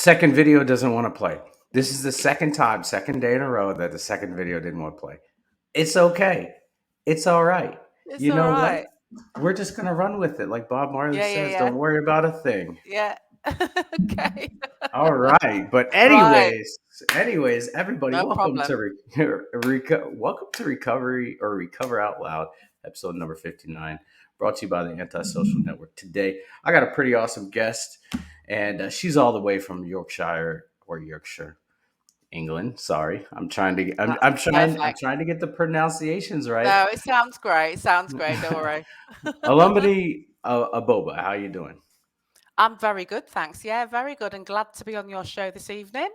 Second video doesn't want to play. This is the second day in a row that the second video didn't want to play. It's okay. It's all right. It's You all know what? right. We're just going to run with it. Like Bob Marley Yeah, says, yeah, don't worry about a thing. yeah. Yeah. Okay. All right. But Right. anyways, everybody, No welcome to problem. welcome to Recovery or Recover Out Loud, episode number 59, brought to you by the Antisocial Network. Today, I got a pretty awesome guest, and she's all the way from Yorkshire, England. Sorry, That's I'm perfect. trying to get the pronunciations right. No, it sounds great. It sounds great. Don't worry. Alumni Aboba, how you doing? I'm very good, thanks. Yeah, very good, and glad to be on your show this evening.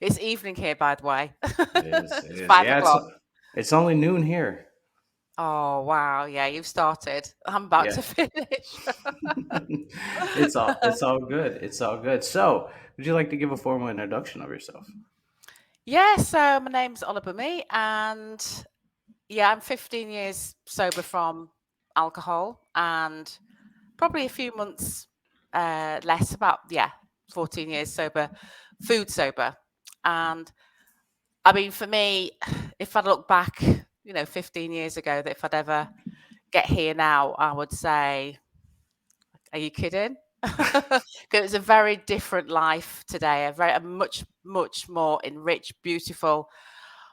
It's evening here, by the way. It is. It It's is. five Yeah, o'clock. it's only noon here. Oh wow, yeah, you've started. I'm about Yeah. to finish. It's all good. It's all good. So, would you like to give a formal introduction of yourself? Yeah, so my name's Olubunmi, and yeah, I'm 15 years sober from alcohol, and probably a few months less, about 14 years sober, food sober. And I mean, for me, if I look back, 15 years ago, that if I'd ever get here now, I would say, are you kidding? Because it's a very different life today, a much, much more enriched, beautiful,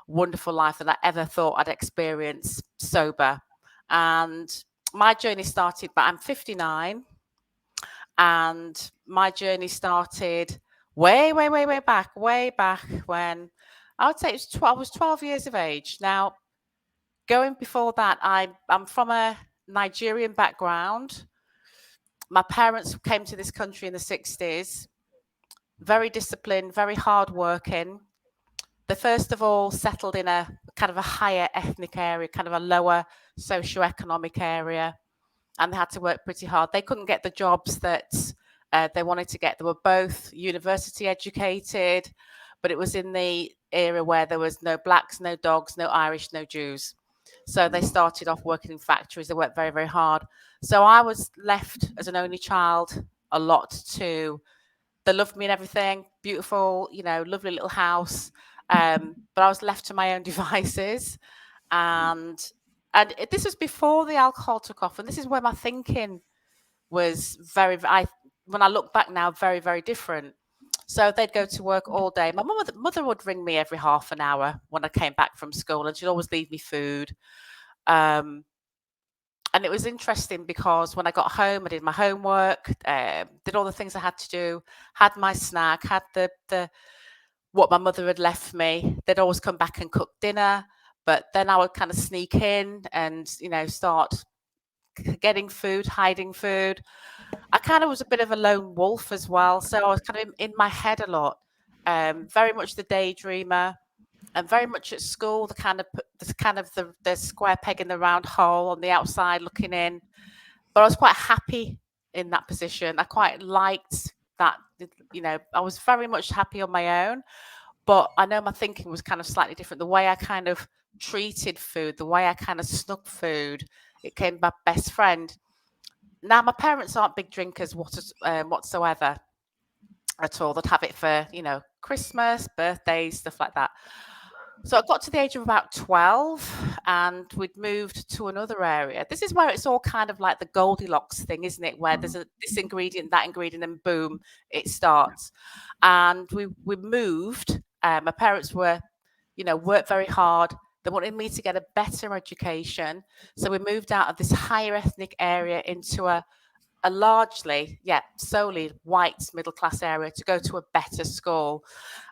wonderful life than I ever thought I'd experience sober. And my journey started, but I'm 59, and my journey started way back when I would say it was I was 12 years of age. Now, going before that, I'm from a Nigerian background. My parents came to this country in the 60s, very disciplined, very hardworking. They first of all settled in a kind of a higher ethnic area, kind of a lower socioeconomic area, and they had to work pretty hard. They couldn't get the jobs that they wanted to get. They were both university educated, but it was in the era where there was no blacks, no dogs, no Irish, no Jews. So they started off working in factories. They worked very, very hard. So I was left as an only child a lot to, they loved me and everything, beautiful, lovely little house. But I was left to my own devices. And this was before the alcohol took off. And this is where my thinking was when I look back now, very, very different. So they'd go to work all day. My mother would ring me every half an hour when I came back from school, and she'd always leave me food. Um, and it was interesting because when I got home, I did my homework, did all the things I had to do, had my snack, had the what my mother had left me. They'd always come back and cook dinner, but then I would kind of sneak in and start getting food, hiding food. I kind of was a bit of a lone wolf as well, so I was kind of in my head a lot. Very much the daydreamer, and very much at school, the square peg in the round hole on the outside looking in. But I was quite happy in that position. I quite liked that. I was very much happy on my own. But I know my thinking was kind of slightly different. The way I kind of treated food, the way I kind of snuck food, it came my best friend. Now, my parents aren't big drinkers whatsoever at all. They'd have it for, Christmas, birthdays, stuff like that. So I got to the age of about 12 and we'd moved to another area. This is where it's all kind of like the Goldilocks thing, isn't it? Where there's this ingredient, that ingredient, and boom, it starts. And we moved. My parents worked very hard. They wanted me to get a better education. So we moved out of this higher ethnic area into a largely, solely white middle class area to go to a better school.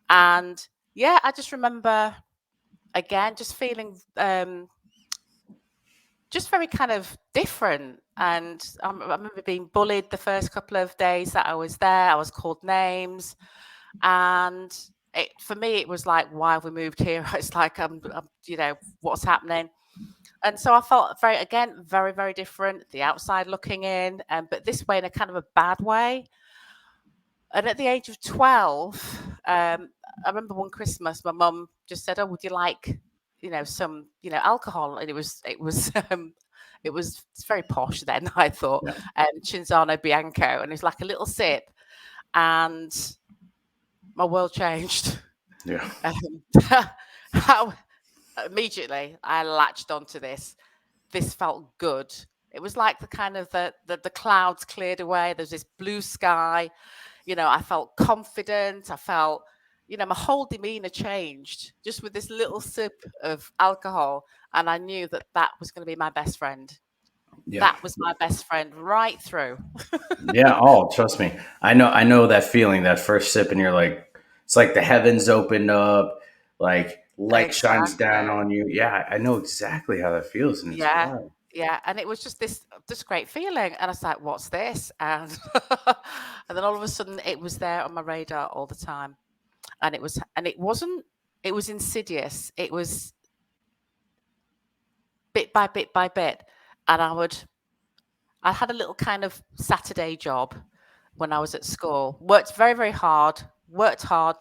And I just remember again just feeling just very kind of different. And I remember being bullied the first couple of days that I was there. I was called names, and for me it was like, why have we moved here? It's like I'm what's happening. And so I felt very, very different, the outside looking in, but this way in a kind of a bad way. And at the age of 12, I remember one Christmas, my mum just said, "Oh, would you like, some, alcohol?" And it's very posh then, I thought, Yeah. Cinzano Bianco, and it's like a little sip. And my world changed. Yeah. Um, how immediately I latched onto this. This felt good. It was like the kind of the clouds cleared away. There's this blue sky. I felt confident. I felt, my whole demeanor changed just with this little sip of alcohol. And I knew that that was going to be my best friend. Yeah. That was my best friend right through. Yeah. Oh, trust me. I know that feeling, that first sip, and you're like, it's like the heavens open up, like light shines down Exactly. on you. Yeah, I know exactly how that feels, and it's Yeah. wild. Yeah. And it was just this great feeling. And I was like, what's this? And and then all of a sudden it was there on my radar all the time. And it wasn't, it was insidious. It was bit by bit by bit. And I had a little kind of Saturday job when I was at school. Worked very, very hard, worked hard,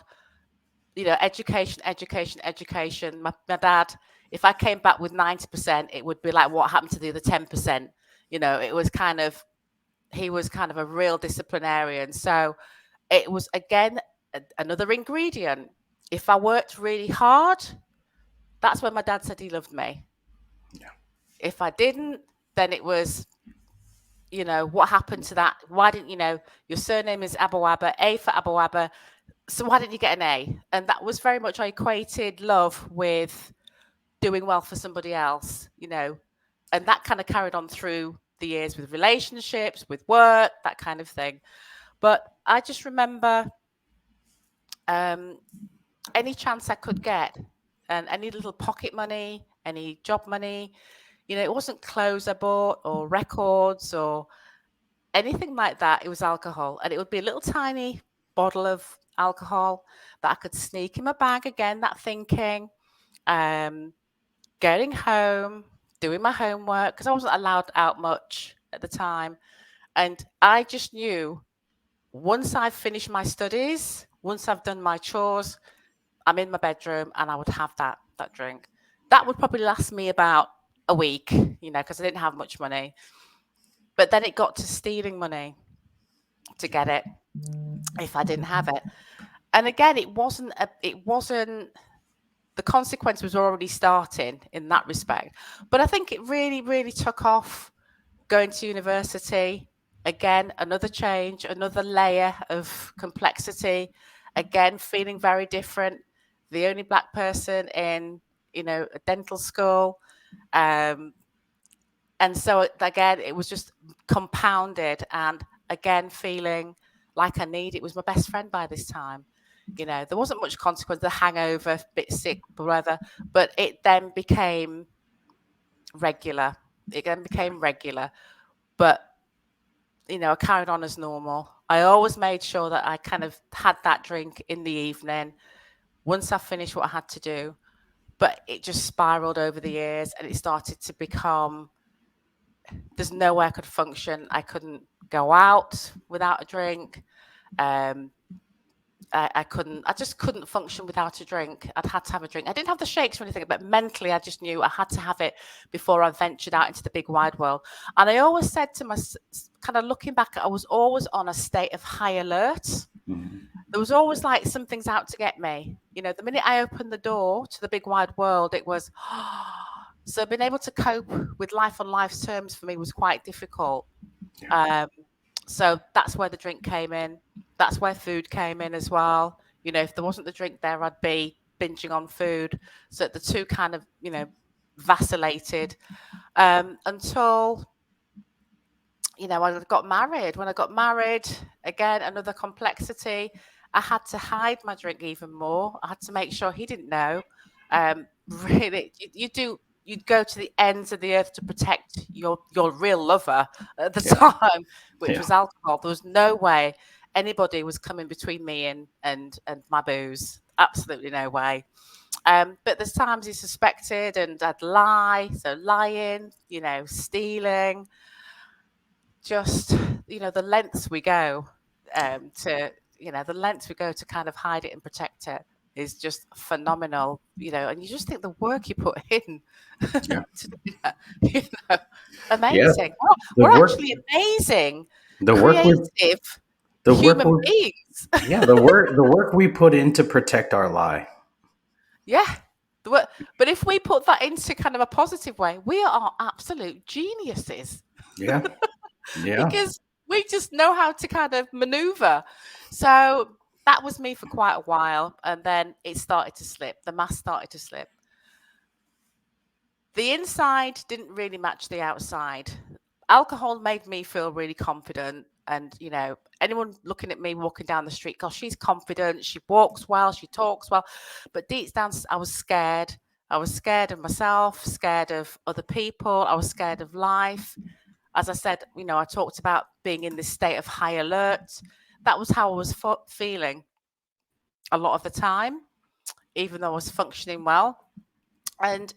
education, education, education. My dad, if I came back with 90%, it would be like, what happened to the other 10%? It was kind of, he was kind of a real disciplinarian. So it was, again, another ingredient. If I worked really hard, that's when my dad said he loved me. Yeah. If I didn't, then it was, what happened to that? Why didn't, your surname is Aboaba, A for Aboaba. So why didn't you get an A? And that was very much, I equated love with doing well for somebody else, and that kind of carried on through the years with relationships, with work, that kind of thing. But I just remember um, any chance I could get, and any little pocket money, any job money, it wasn't clothes I bought or records or anything like that. It was alcohol, and it would be a little tiny bottle of alcohol that I could sneak in my bag. Again, that thinking, um, getting home, doing my homework because I wasn't allowed out much at the time, and I just knew once I've finished my studies, once I've done my chores, I'm in my bedroom and I would have that drink. That would probably last me about a week, because I didn't have much money. But then it got to stealing money to get it if I didn't have it. And again, it wasn't the consequence was already starting in that respect. But I think it really, really took off going to university. Again, another change, another layer of complexity. Again, feeling very different. The only black person in, a dental school. Um, and so again, it was just compounded, and again, feeling like I need it was my best friend by this time. There wasn't much consequence, the hangover, bit sick, whatever, but it then became regular. It then became regular. But, I carried on as normal. I always made sure that I kind of had that drink in the evening once I finished what I had to do. But it just spiraled over the years, and it started to become there's no way I could function. I couldn't go out without a drink. Um, I just couldn't function without a drink. I'd had to have a drink. I didn't have the shakes or anything, but mentally, I just knew I had to have it before I ventured out into the big wide world. And I always said to kind of looking back, I was always on a state of high alert. Mhm. There was always like something's out to get me. The minute I opened the door to the big wide world, it was, so being able to cope with life on life's terms for me was quite difficult. Yeah. So that's where the drink came in. That's where food came in as well. If there wasn't the drink there, I'd be binging on food. So the two kind of, vacillated until, I got married. When I got married, again, another complexity. I had to hide my drink even more. I had to make sure he didn't know. Really, you'd go to the ends of the earth to protect your real lover at the Yeah. time, which Yeah. was alcohol. There was no way anybody was coming between me and my booze. Absolutely no way. But there's times he suspected, and I'd lie. So lying, stealing, just the lengths we go to the lengths we go to kind of hide it and protect it is just phenomenal, and you just think the work you put in Yeah. to do that, Yeah. amazing. The We're work. actually amazing, The work we. creative. The work human we beings. Yeah, the work we put in to protect our lie. Yeah. But if we put that into kind of a positive way, we are absolute geniuses Yeah. Yeah. because we just know how to kind of maneuver. So that was me for quite a while. And then it started to slip. The mask started to slip. The inside didn't really match the outside. Alcohol made me feel really confident. And, anyone looking at me walking down the street, gosh, she's confident. She walks well, she talks well. But deep down, I was scared. I was scared of myself, scared of other people. I was scared of life. As I said, I talked about being in this state of high alert. That was how I was feeling a lot of the time, even though I was functioning well. And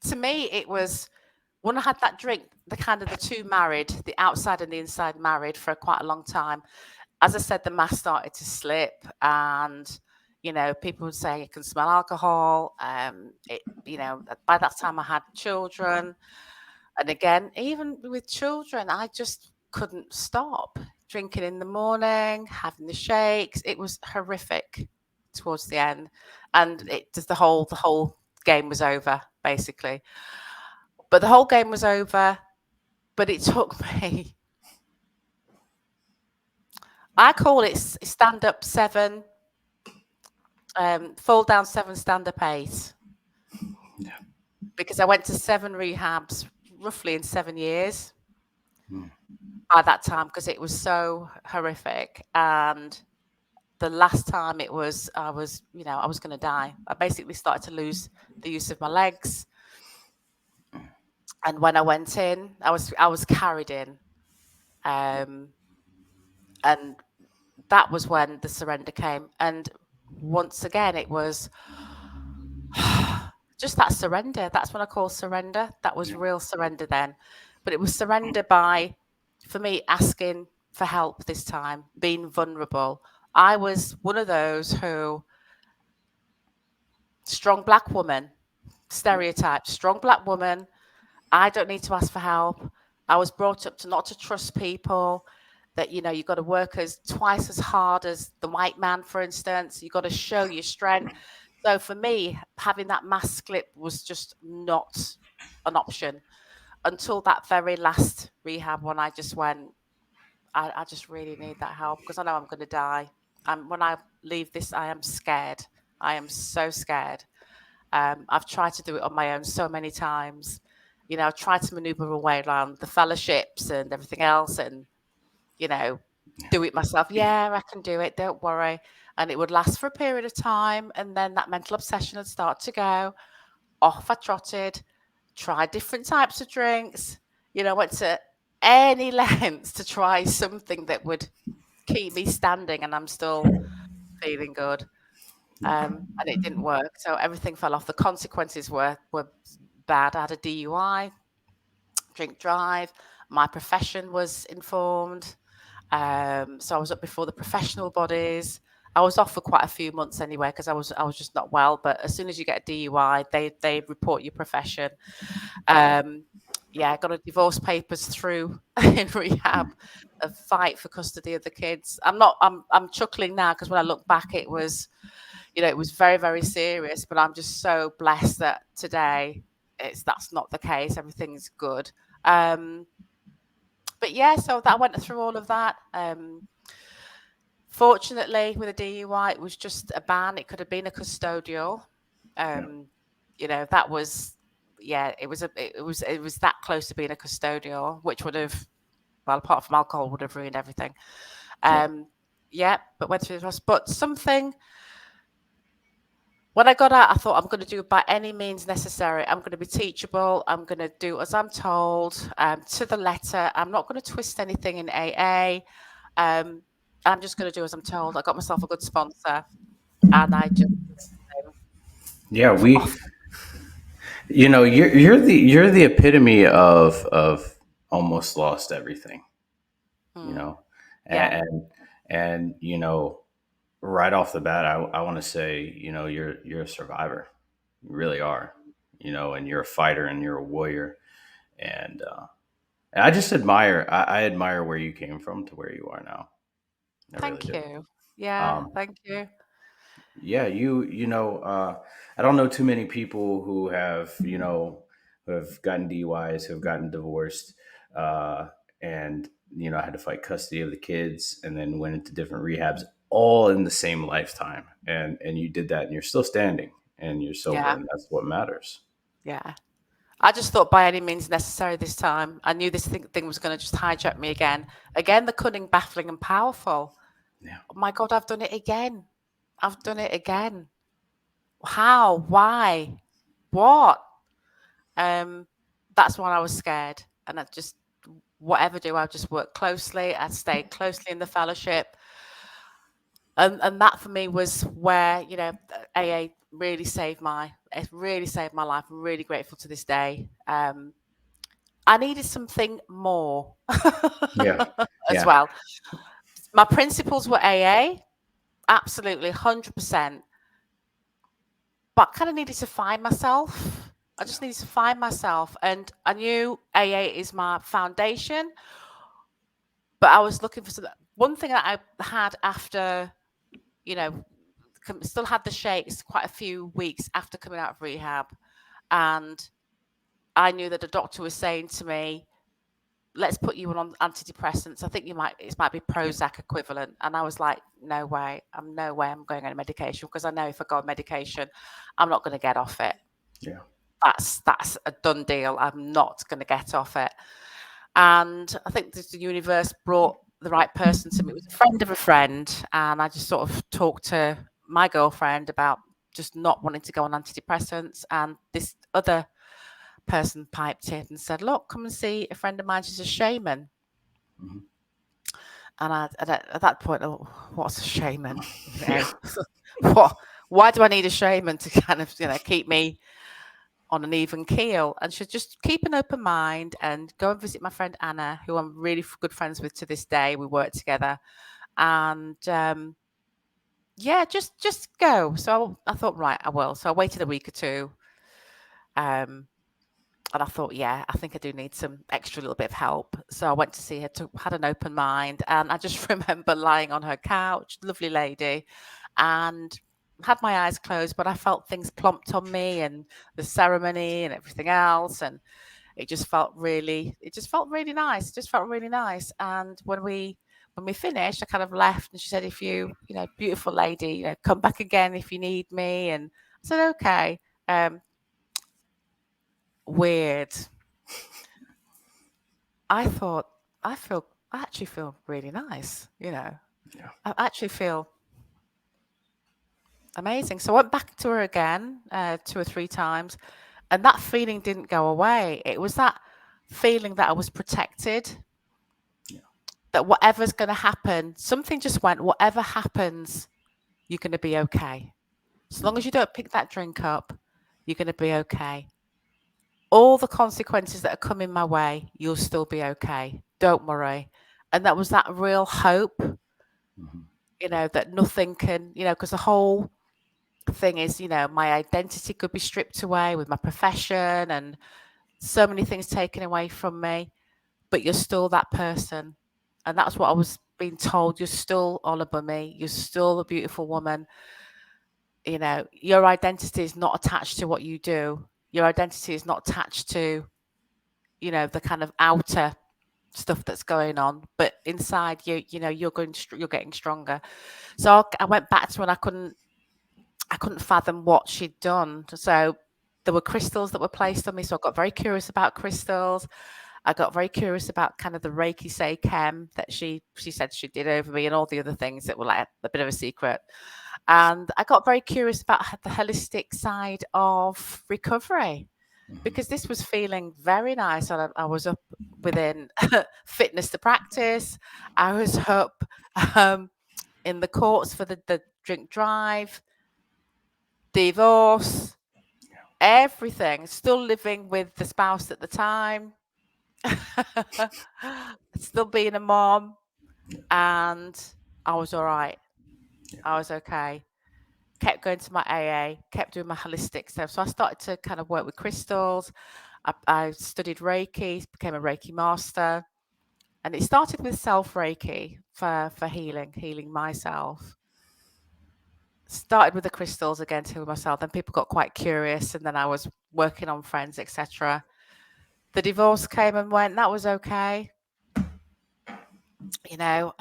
to me, it was when I had that drink, the two married, the outside and the inside married for quite a long time. As I said, the mask started to slip, and people would say you can smell alcohol. By that time I had children, and again, even with children, I just couldn't stop drinking in the morning, having the shakes. It was horrific towards the end, and it just the whole game was over basically. But the whole game was over. But it took me, I call it stand up seven, fall down seven, stand up eight, Yeah. because I went to seven rehabs roughly in 7 years Mm. by that time because it was so horrific. And the last time I was going to die. I basically started to lose the use of my legs. And when I went in, I was carried in. Um, and that was when the surrender came. And once again, it was just that surrender. That's what I call surrender. That was Yeah. real surrender then. But it was surrender by, for me, asking for help this time, being vulnerable. I was one of those who, strong black woman, stereotype, strong black woman. I don't need to ask for help. I was brought up to not to trust people, that, you've got to work as twice as hard as the white man, for instance. You've got to show your strength. So for me, having that mask slip was just not an option until that very last rehab when I just went, I just really need that help because I know I'm going to die. And when I leave this, I am scared. I am so scared. I've tried to do it on my own so many times. I've tried to maneuver away around the fellowships and everything else and, you know, do it myself. Yeah, I can do it. Don't worry. And it would last for a period of time. And then that mental obsession would start to go. Off I trotted, tried different types of drinks, went to any lengths to try something that would keep me standing and I'm still feeling good. And it didn't work. So everything fell off. The consequences were bad. I had a DUI, drink drive. My profession was informed. So I was up before the professional bodies. I was off for quite a few months anyway because I was just not well. But as soon as you get a DUI, they report your profession. Um, yeah, I got a divorce papers through in rehab, a fight for custody of the kids. I'm chuckling now because when I look back, it was very, very serious. But I'm just so blessed that today that's not the case. Everything's good. Um, but yeah, so that I went through all of that. Fortunately, with a DUI, it was just a ban. It could have been a custodial. Yeah. Um, that was, yeah, it was that close to being a custodial, which would have, well, apart from alcohol, would have ruined everything. Yeah. Um, yeah, but went through the process. But something, when I got out, I thought I'm going to do it by any means necessary. I'm going to be teachable. I'm going to do as I'm told, to the letter. I'm not going to twist anything in AA. I'm just going to do as I'm told. I got myself a good sponsor, and I just Yeah. off. You're the epitome of almost lost everything. You Mm, know, yeah, and right off the bat, I want to say, you're a survivor. You really are. And you're a fighter and you're a warrior. And I just admire. I admire where you came from to where you are now. I really Thank do. you. Yeah, Um, thank you. yeah, I don't know too many people who have who have gotten DUIs, who have gotten divorced, uh, and had to fight custody of the kids, and then went into different rehabs, all in the same lifetime. And you did that, and you're still standing, and you're sober, Yeah, and that's what matters. yeah. I just thought by any means necessary this time. I knew this thing was going to just hijack me again. Again, the cunning, baffling, and powerful. Yeah, Oh my God, I've done it again. I've done it again. How? Why? What? Um, that's when I was scared, and I just whatever do. I just worked closely. I stayed closely in the fellowship, and that for me was where AA really saved my it really saved my life. I'm really grateful to this day. I needed something more yeah, as yeah, well. My principles were AA, absolutely 100%, but I kind of needed to find myself. I yeah, just needed to find myself, and I knew AA is my foundation, but I was looking for some. One thing that I had after, you know, still had the shakes quite a few weeks after coming out of rehab, and I knew that a doctor was saying to me, let's put you on antidepressants. I think it might be yeah, Prozac equivalent. And I was like, no way I'm going on medication, because I know if I go on medication, I'm not going to get off it. yeah. That's a done deal. I'm not going to get off it. And I think the universe brought the right person to me. It was a friend of a friend, and I just sort of talked to my girlfriend about just not wanting to go on antidepressants. And this other person piped in and said, "Look, come and see a friend of mine. She's a shaman." Mhm. And at that point, oh, what's a shaman? Yeah, What? Why do I need a shaman to kind of keep me on an even keel? And should just keep an open mind and go and visit my friend Anna, who I'm really good friends with to this day. We work together, and yeah, just go. So I thought, right, I will. So I waited a week or two. Um, And I thought, yeah, I think I do need some extra little bit of help. So I went to see her, had an open mind. And I just remember lying on her couch, lovely lady, and had my eyes closed, but I felt things plomped on me and the ceremony and everything else. And it just felt really nice. It just felt really nice. And when we finished, I kind of left and she said, if beautiful lady, come back again if you need me. And I said, okay. Weird. I thought, I actually feel really nice. yeah, I actually feel amazing. So I went back to her again, 2 or 3 times, and that feeling didn't go away. It was that feeling that I was protected, yeah. that whatever's going to happen, something just went, whatever happens, you're going to be okay. As long Mhm. as you don't pick that drink up, you're going to be okay. All the consequences that are coming my way, you'll still be okay. Don't worry. And that was that real hope, Mhm. that nothing can, because the whole thing is, my identity could be stripped away with my profession and so many things taken away from me, but you're still that person. And that's what I was being told. You're still Olubunmi. You're still a beautiful woman. Your identity is not attached to what you do. Your identity is not attached to, the kind of outer stuff that's going on, but inside you're getting stronger. So I went back to when I couldn't fathom what she'd done. So there were crystals that were placed on me. So I got very curious about crystals. I got very curious about kind of the Reiki Seichem that she said she did over me and all the other things that were like a bit of a secret. And I got very curious about the holistic side of recovery, Mhm. because this was feeling very nice. And I was up within fitness to practice. I was up um, in the courts for the drink drive, divorce, everything. Still living with the spouse at the time, still being a mom, and I was all right. Yeah, I was okay. Kept going to my AA, kept doing my holistic stuff. So I started to kind of work with crystals. I studied Reiki, became a Reiki master. And it started with self Reiki for healing myself. Started with the crystals again to heal myself. Then people got quite curious, and then I was working on friends, etc. The divorce came and went. That was okay. You know,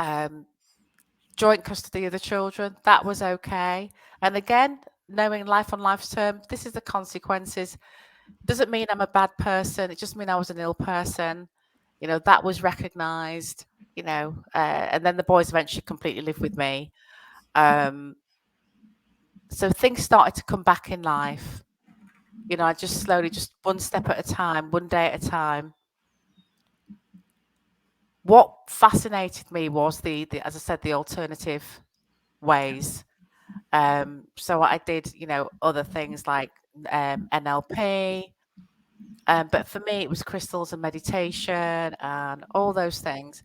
joint custody of the children. That was okay. And again, knowing life on life's term, this is the consequences. Doesn't mean I'm a bad person. It just means I was an ill person. You know, that was recognized. You know, and then the boys eventually completely lived with me. Um, so things started to come back in life. You know, I just slowly, just one step at a time, one day at a time. What fascinated me was the as I said, the alternative ways. So I did, you know, other things like NLP. But for me, it was crystals and meditation and all those things.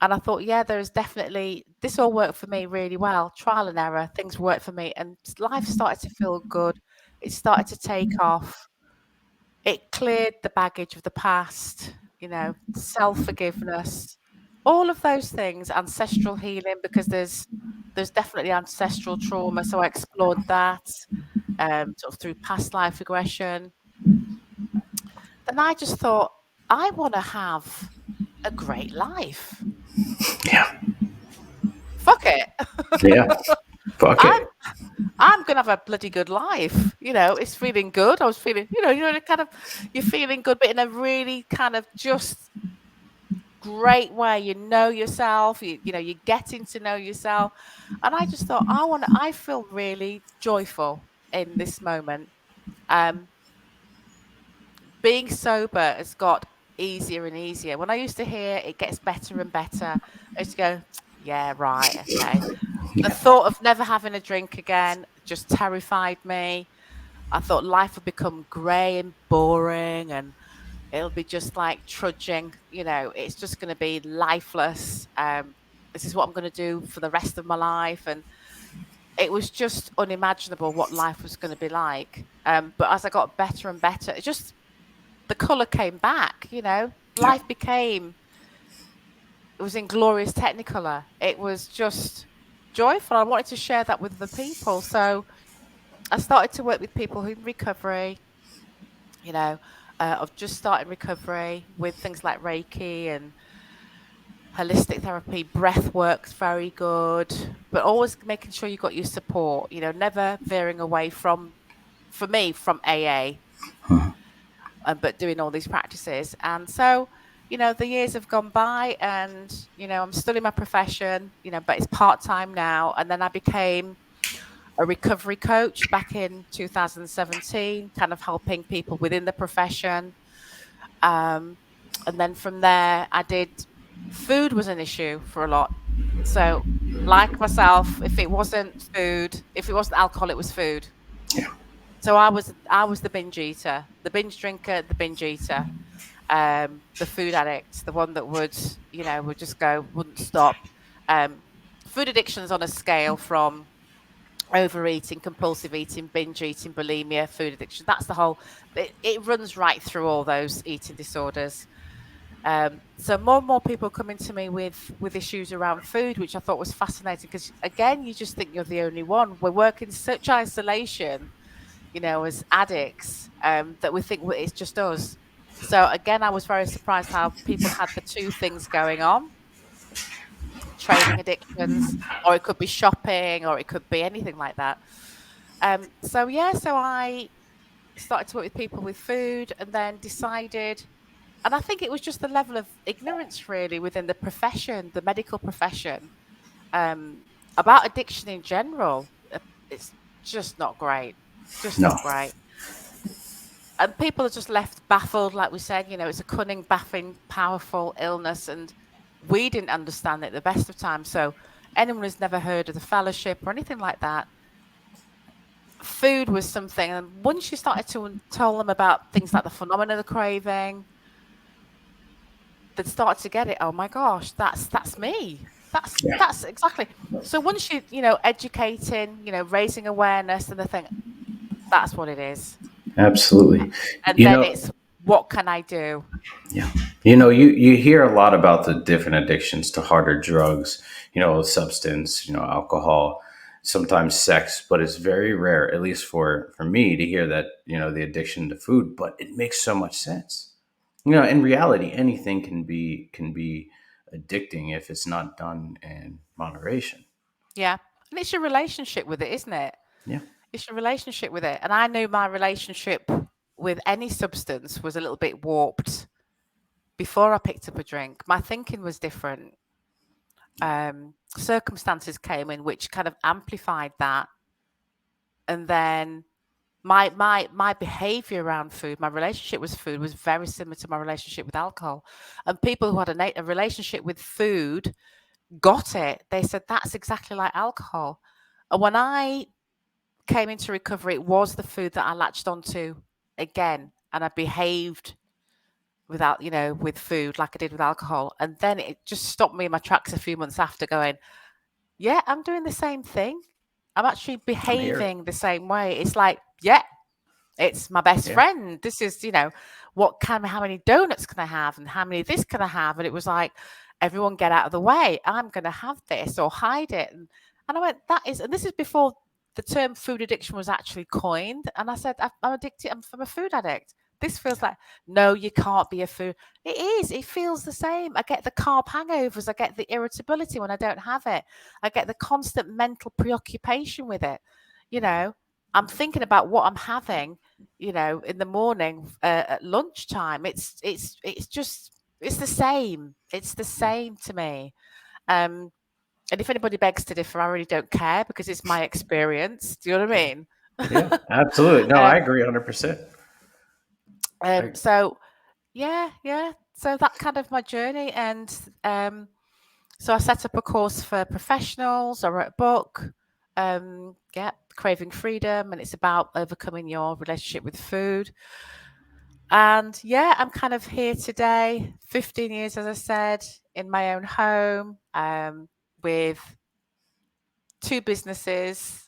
And I thought, yeah, there is definitely, this all worked for me really well. Trial and error, things worked for me. And life started to feel good. It started to take off. It cleared the baggage of the past, you know, self forgiveness, all of those things, ancestral healing, because there's definitely ancestral trauma. So I explored that sort of through past life regression. Then I just thought, I want to have a great life. Yeah. Fuck it. Yeah. Fuck I'm it. I'm gonna have a bloody good life. You know, it's feeling good. I was feeling, kind of you're feeling good, but in a really kind of just great way. You know yourself. You know, you're getting to know yourself. And I just thought, I feel really joyful in this moment. Um, being sober has got easier and easier. When I used to hear it gets better and better, I used to go, yeah, right, okay. The Yeah. thought of never having a drink again just terrified me. I thought life would become grey and boring and it'll be just like trudging, you know, it's just going to be lifeless. This is what I'm going to do for the rest of my life. And it was just unimaginable what life was going to be like. But as I got better and better, it just, the colour came back, you know, Yeah. life became, it was in glorious technicolor. It was just joyful. I wanted to share that with the people. So I started to work with people who in recovery, you know, of just starting recovery with things like Reiki and holistic therapy. Breath work's very good, but always making sure you got your support, you know, never veering away from, for me, from AA, but doing all these practices. And so, you know, the years have gone by and, you know, I'm still in my profession, you know, but it's part time now. And then I became a recovery coach back in 2017, kind of helping people within the profession. Um, and then from there, I did, food was an issue for a lot. So, like myself, if it wasn't food, if it wasn't alcohol, it was food. Yeah. So I was the binge eater, the binge drinker, the binge eater, the food addict, the one that would, you know, would just go, wouldn't stop. Um, food addictions on a scale from overeating, compulsive eating, binge eating, bulimia, food addiction. That's the whole. It runs right through all those eating disorders. So more and more people coming to me with issues around food, which I thought was fascinating because again, you just think you're the only one. We're working such isolation, you know, as addicts, that we think it's just us. So again, I was very surprised how people had the two things going on: trading addictions, or it could be shopping, or it could be anything like that. So yeah, so I started to work with people with food, and then decided, and I think it was just the level of ignorance really within the profession, the medical profession, about addiction in general. It's just not great, just No. not great. And people are just left baffled, like we said, you know, it's a cunning, baffling, powerful illness, and we didn't understand it the best of times. So anyone who's never heard of the fellowship or anything like that, food was something. And once you started to tell them about things like the phenomena of the craving, they'd start to get it. Oh my gosh, that's me. Yeah. That's exactly. So once you know, educating, you know, raising awareness, and the thing, that's what it is. Absolutely. And You then know, it's, what can I do? yeah. You hear a lot about the different addictions to harder drugs, substance, alcohol, sometimes sex, but it's very rare, at least for me, to hear that, the addiction to food, but it makes so much sense. In reality, anything can be addicting if it's not done in moderation. Yeah. And it's your relationship with it, isn't it? Yeah. It's your relationship with it. And I knew my relationship with any substance was a little bit warped before I picked up a drink. My thinking was different. Circumstances came in which kind of amplified that. And then my behavior around food, my relationship with food was very similar to my relationship with alcohol. And people who had a relationship with food got it. They said that's exactly like alcohol. And when I came into recovery, it was the food that I latched onto again, and I behaved without, with food like I did with alcohol. And then it just stopped me in my tracks a few months after, going, yeah, I'm doing the same thing. I'm actually I'm here. behaving the same way. It's like, yeah, it's my best Yeah. friend. This is, how many donuts can I have and how many of this can I have? And it was like, everyone get out of the way. I'm going to have this or hide it. And I went, and this is before the term food addiction was actually coined. And I said, I'm addicted. I'm a food addict. This feels like, no, you can't be a food. It is. It feels the same. I get the carb hangovers. I get the irritability when I don't have it. I get the constant mental preoccupation with it. You know, I'm thinking about what I'm having, in the morning, at lunchtime. It's the same. It's the Yeah. same to me. Um, and if anybody begs to differ, I really don't care because it's my experience. Do you know what I mean? Yeah. Absolutely. No, I um, agree 100%. I, so yeah, yeah. So that kind of my journey, and so I set up a course for professionals. I wrote a book. Yeah, Craving Freedom, and it's about overcoming your relationship with food. And yeah, I'm kind of here today, 15 years, as I said, in my own home, with two businesses,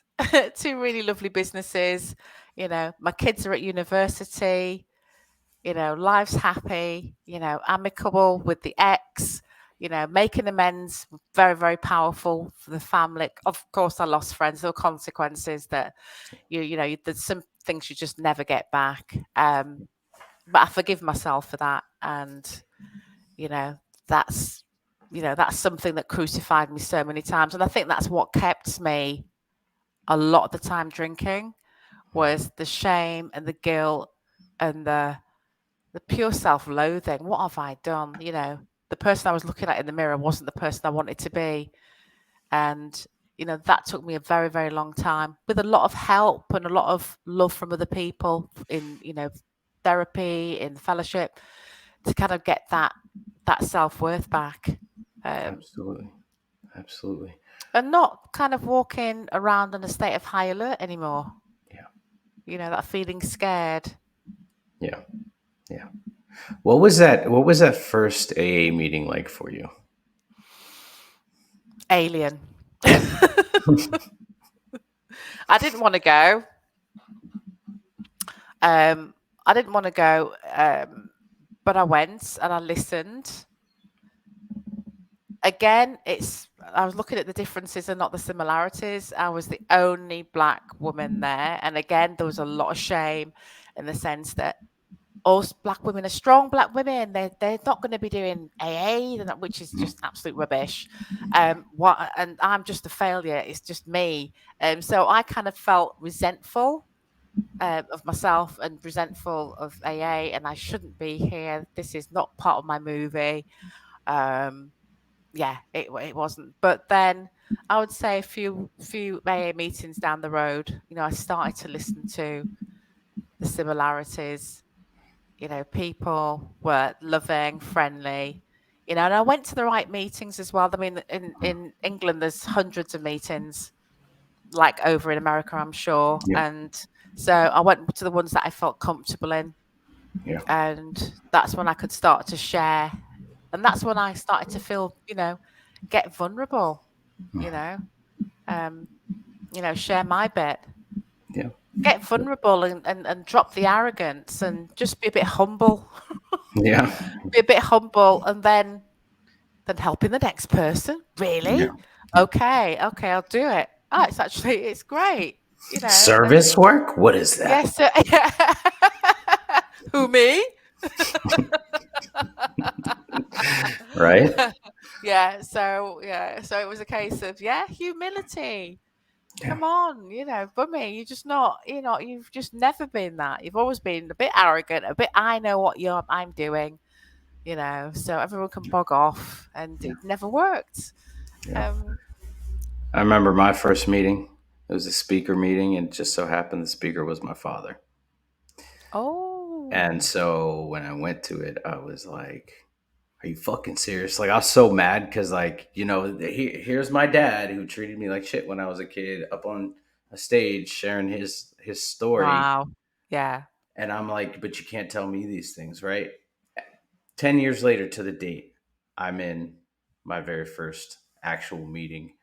two really lovely businesses. My kids are at university, life's happy, amicable with the ex, making amends, very, very powerful for the family. Of course, I lost friends. There were consequences that, there's some things you just never get back. But I forgive myself for that. And, you know, that's, that's something that crucified me so many times. And I think that's what kept me a lot of the time drinking, was the shame and the guilt and the pure self-loathing. What have I done? The person I was looking at in the mirror wasn't the person I wanted to be. And, that took me a very, very long time, with a lot of help and a lot of love from other people in, therapy, in fellowship, to kind of get that self-worth back. Um, absolutely. Absolutely. and not kind of walking around in a state of high alert anymore. Yeah. That feeling scared. Yeah. Yeah. What was that first AA meeting like for you? Alien. I didn't want to go. I didn't want to go, but I went and I listened. Again, I was looking at the differences and not the similarities. I was the only black woman there, and again, there was a lot of shame, in the sense that all black women are strong black women. They're not going to be doing AA, which is just absolute rubbish. And I'm just a failure. It's just me. So I kind of felt resentful, of myself, and resentful of AA, and I shouldn't be here. This is not part of my movie. Um, yeah, it wasn't. But then I would say a few AA meetings down the road, I started to listen to the similarities. People were loving, friendly. And I went to the right meetings as well. I mean, in England, there's hundreds of meetings, like over in America, I'm sure. Yeah. And so I went to the ones that I felt comfortable in, Yeah. and that's when I could start to share. And that's when I started to feel, get vulnerable, you know, um, share my bit. Yeah. get vulnerable and drop the arrogance and just be a bit humble. Yeah. Be a bit humble, and then helping the next person. Yeah. Really? Okay, okay, I'll do it. Oh, it's great. And Service work? What is that? yes, who me? Right? Yeah, so it was a case of humility. Yeah. Come on, Bummy, you've just never been that. You've always been a bit arrogant, a bit I know what I'm doing, so everyone can bog off, and Yeah. it never worked. Yeah. Um, I remember my first meeting. It was a speaker meeting, and it just so happened the speaker was my father. And oh, so when I went to it, I was like, "Are you fucking serious?" Like I was so mad because, like, here's my dad who treated me like shit when I was a kid, up on a stage sharing his story, wow. Yeah. and I'm like, "But you can't tell me these things, right?" 10 years later to the date, I'm in my very first actual meeting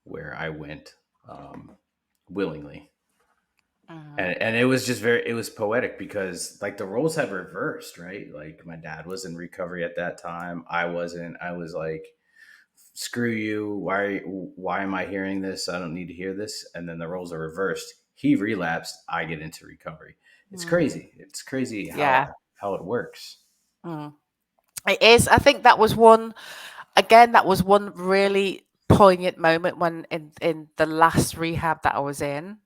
where I went willingly. Mhm. And it was just very, it was poetic because like the roles had reversed, right? Like my dad was in recovery at that time. I wasn't. I was like, screw you. Why am I hearing this? I don't need to hear this. And then the roles are reversed. He relapsed. I get into recovery. It's Mm. crazy. It's crazy Yeah. how it works. Mm. It is. I think that was one. Again, that was one really poignant moment when in the last rehab that I was in.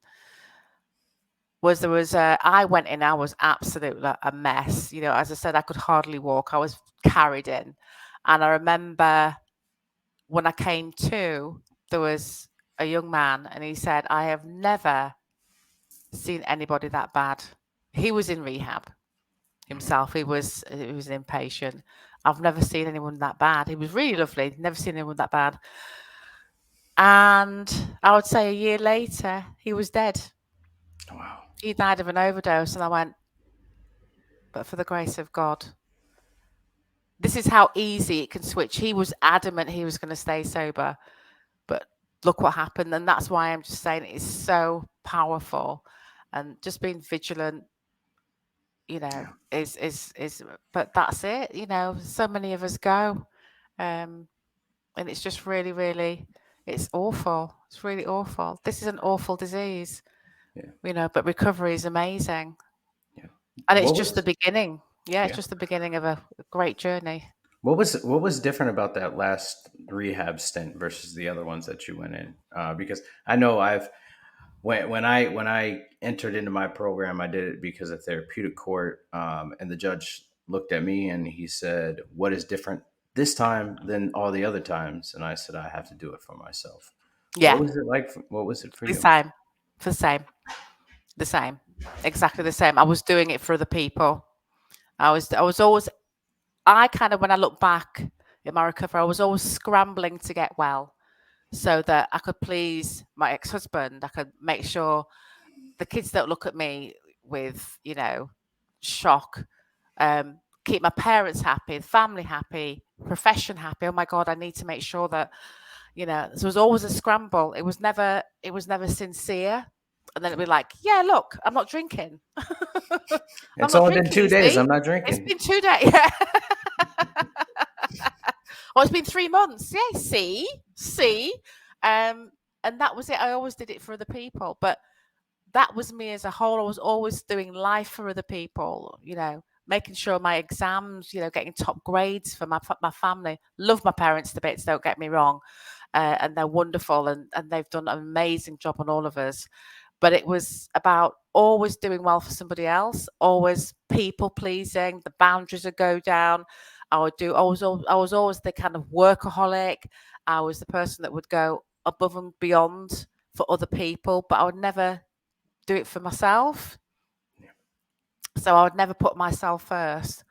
I went in, I was absolutely a mess. As I said, I could hardly walk. I was carried in. And I remember when I came to, there was a young man, and he said, I have never seen anybody that bad. He was in rehab himself. He was an inpatient. I've never seen anyone that bad. He was really lovely. Never seen anyone that bad. And I would say a year later, he was dead. Wow. He died of an overdose. And I went, but for the grace of God, this is how easy it can switch. He was adamant he was going to stay sober, but look what happened. And that's why I'm just saying it is so powerful, and just being vigilant, Yeah. is. But that's it. So many of us go, um, and it's just really, really, it's awful. It's really awful. This is an awful disease, Yeah. but recovery is amazing, Yeah. and it's What just the was beginning. Yeah, it's yeah. just the beginning of a great journey. What was different about that last rehab stint versus the other ones that you went in? Because I know I've when I entered into my program, I did it because of therapeutic court, and the judge looked at me and he said, "What is different this time than all the other times?" And I said, "I have to do it for myself." What Yeah, was it like? What was it for the you? same, the same, the same, exactly the same. I was doing it for other people. I was always, I kind of, when I look back in my recovery, I was always scrambling to get well so that I could please my ex-husband. I could make sure the kids don't look at me with, shock. Keep my parents happy, the family happy, profession happy. Oh my God, I need to make sure that, there was always a scramble. It was never sincere. And then it'd be like, yeah, look, I'm not drinking. I'm It's not only been drinking, you 2 days. see. I'm not It's drinking. been 2 days. Yeah. Oh, it's been 3 months. Yeah, see. Um, and that was it. I always did it for other people. But that was me as a whole. I was always doing life for other people, making sure my exams, getting top grades for my family. Love my parents to bits, don't get me wrong. And they're wonderful, and they've done an amazing job on all of us. But it was about always doing well for somebody else, always people pleasing, the boundaries would go down. I was always the kind of workaholic. I was the person that would go above and beyond for other people, but I would never do it for myself. Yeah. So I would never put myself first.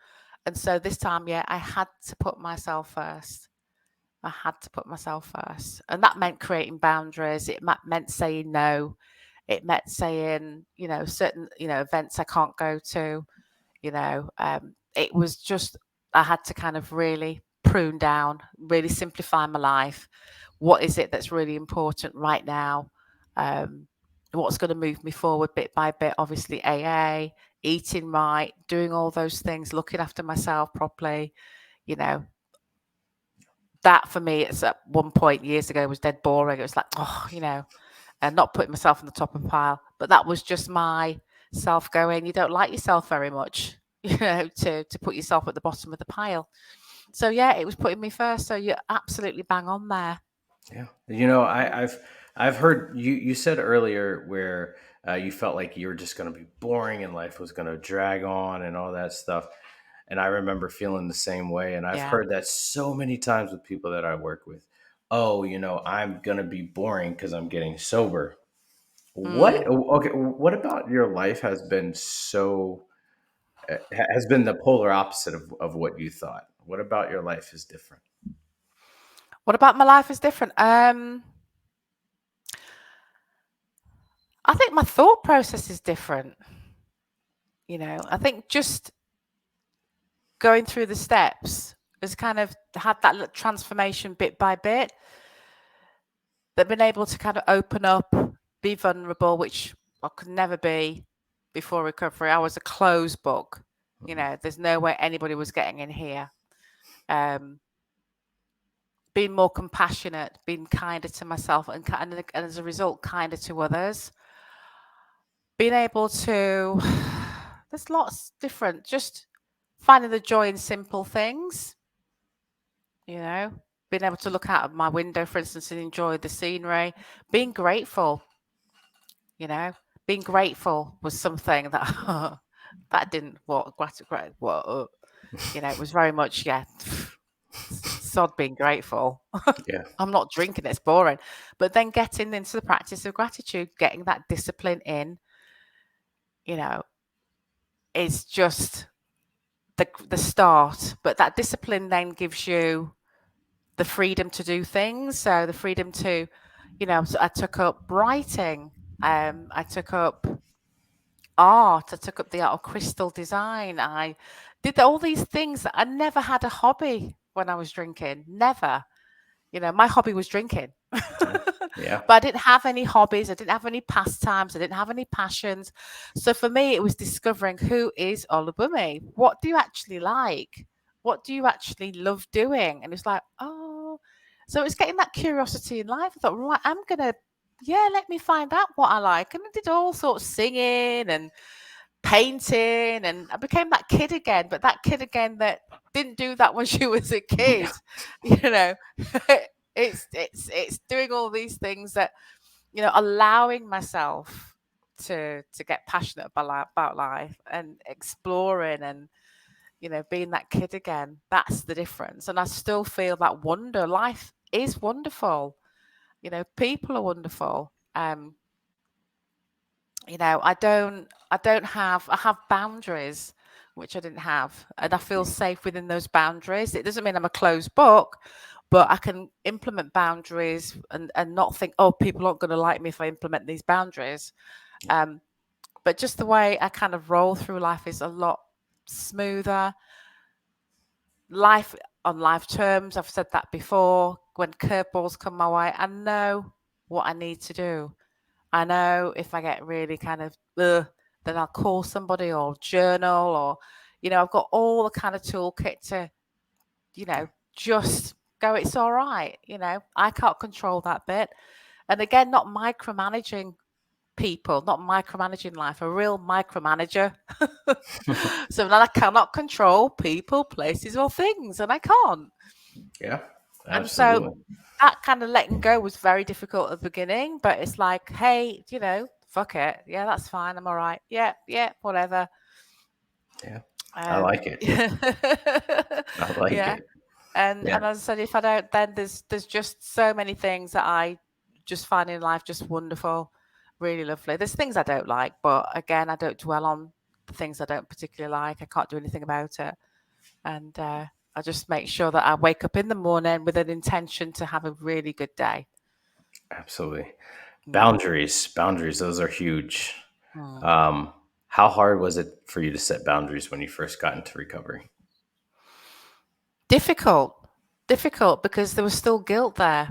And so this time, yeah, I had to put myself first. I had to put myself first. And that meant creating boundaries. It meant saying no. It meant saying, certain, events I can't go to, it was just, I had to kind of really prune down, really simplify my life. What is it that's really important right now? Um, what's going to move me forward bit by bit. Obviously, AA, eating right, doing all those things, looking after myself properly. You know, that for me, it's at one point years ago was dead boring. It was like, oh, and not putting myself on the top of the pile. But that was just my self going, you don't like yourself very much, to put yourself at the bottom of the pile. So yeah, it was putting me first. So you're absolutely bang on there. Yeah. I've heard you said earlier where you felt like you were just going to be boring and life was going to drag on and all that stuff. And I remember feeling the same way. And I've Yeah. heard that so many times with people that I work with. Oh, I'm going to be boring because I'm getting sober. Mm. Okay, what about your life has been the polar opposite of what you thought? What about your life is different? What about my life is different? I think my thought process is different. I think just going through the steps has kind of had that little transformation bit by bit. They've been able to kind of open up, be vulnerable, which I could never be before recovery. I was a closed book. Mhm. There's no way anybody was getting in here. Um, being more compassionate, being kinder to myself, and as a result, kinder to others. Being able to, there's lots different, just finding the joy in simple things, you know, being able to look out of my window, for instance, and enjoy the scenery, being grateful, you know, being grateful was something that that didn't what it was very much, yeah, sod being grateful. Yeah. I'm not drinking, it's boring. But then getting into the practice of gratitude, getting that discipline in, you know, is just the start. But that discipline then gives you the freedom to do things. So the freedom to, so I took up writing. I took up art. I took up the art of crystal design. I did all these things that I never had a hobby when I was drinking. Never. My hobby was drinking. Yeah. Yeah. But I didn't have any hobbies. I didn't have any pastimes. I didn't have any passions. So for me, it was discovering who is Olubunmi. What do you actually like? What do you actually love doing? And it's like, oh, so it's getting that curiosity in life. I thought, right, let me find out what I like. And I did all sorts of singing and painting, and I became that kid again, but that kid again that didn't do that when she was a kid. you know it's doing all these things that, allowing myself to get passionate about life and exploring, and being that kid again. That's the difference. And I still feel that wonder. Life is wonderful. People are wonderful. I have boundaries, which I didn't have, and I feel safe within those boundaries. It doesn't mean I'm a closed book, but I can implement boundaries and not think, oh, people aren't going to like me if I implement these boundaries. But just the way I kind of roll through life is a lot smoother. Life on life terms, I've said that before. When curveballs come my way, I know what I need to do. I know if I get really kind of, then I'll call somebody or journal, or, I've got all the kind of toolkit to, just go, it's all right. I can't control that bit. And again, not micromanaging people, not micromanaging life, a real micromanager. So that I cannot control people, places, or things, and I can't. Yeah. And so Absolutely. that kind of letting go was very difficult at the beginning, but it's like, hey, fuck it. Yeah, that's fine. I'm all right. Yeah, yeah, whatever. Yeah. I Um, like it. I like yeah. it. Yeah. And as I said, if I don't, then there's just so many things that I just find in life just wonderful, really lovely. There's things I don't like, but again, I don't dwell on the things I don't particularly like. I can't do anything about it. And I just make sure that I wake up in the morning with an intention to have a really good day. Absolutely. Mm. Boundaries, those are huge. Mm. Um, how hard was it for you to set boundaries when you first got into recovery? Difficult, difficult because there was still guilt there.